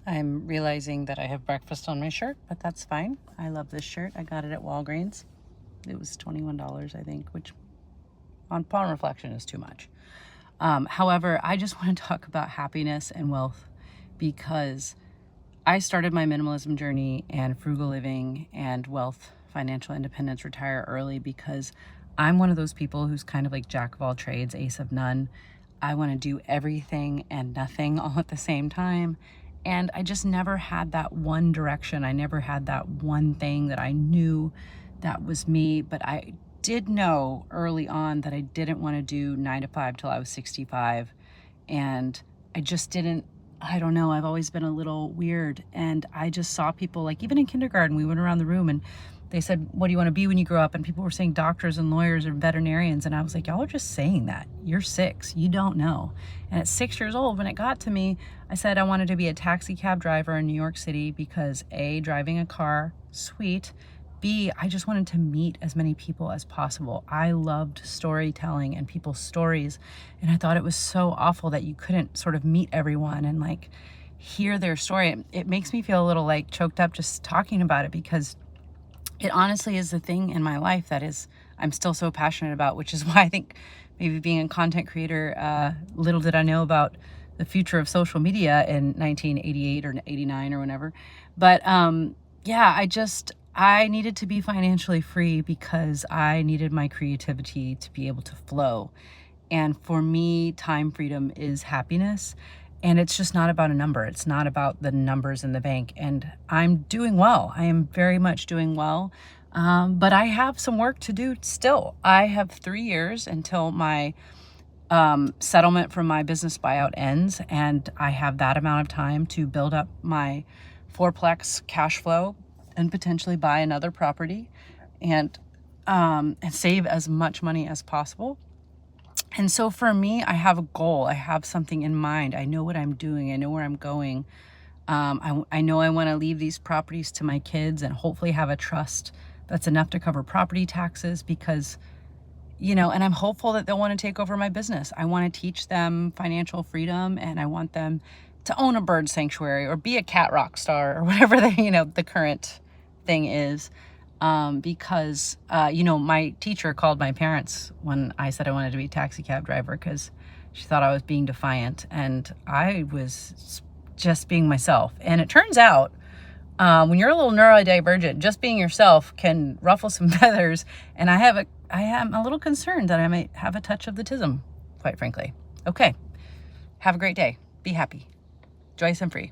I'm realizing that I have breakfast on my shirt, but that's fine. I love this shirt. I got it at Walgreens. It was $21, I think, which upon reflection is too much. However, I just want to talk about happiness and wealth because I started my minimalism journey and frugal living and wealth, financial independence, retire early because I'm one of those people who's kind of like jack of all trades, ace of none. I want to do everything and nothing all at the same time. And I just never had that one direction. I never had that one thing that I knew that was me. But I did know early on that I didn't want to do 9 to 5 till I was 65. And I just didn't, I don't know, I've always been a little weird. And I just saw people, like even in kindergarten, we went around the room and they said, what do you want to be when you grow up? And people were saying doctors and lawyers and veterinarians. And I was like, y'all are just saying that. You're 6. You don't know. And at 6 years old, when it got to me, I said I wanted to be a taxi cab driver in New York City because A, driving a car, sweet. B, I just wanted to meet as many people as possible. I loved storytelling and people's stories. And I thought it was so awful that you couldn't sort of meet everyone and like hear their story. It makes me feel a little like choked up just talking about it because it honestly is the thing in my life that is I'm still so passionate about, which is why I think maybe being a content creator, little did I know about the future of social media in 1988 or 89 or whenever. But yeah, I needed to be financially free because I needed my creativity to be able to flow. And for me, time freedom is happiness. And it's just not about a number. It's not about the numbers in the bank. And I'm doing well. I am very much doing well. But I have some work to do still. I have 3 years until my settlement from my business buyout ends. And I have that amount of time to build up my fourplex cash flow and potentially buy another property and save as much money as possible. And so for me, I have a goal. I have something in mind. I know what I'm doing. I know where I'm going. I know I want to leave these properties to my kids and hopefully have a trust that's enough to cover property taxes because, you know, and I'm hopeful that they'll want to take over my business. I want to teach them financial freedom and I want them to own a bird sanctuary or be a cat rock star or whatever the current thing is. Because, my teacher called my parents when I said I wanted to be a taxi cab driver because she thought I was being defiant and I was just being myself. And it turns out, when you're a little neurodivergent, just being yourself can ruffle some feathers. And I am a little concerned that I might have a touch of the tism, quite frankly. Okay. Have a great day. Be happy. Joyous and free.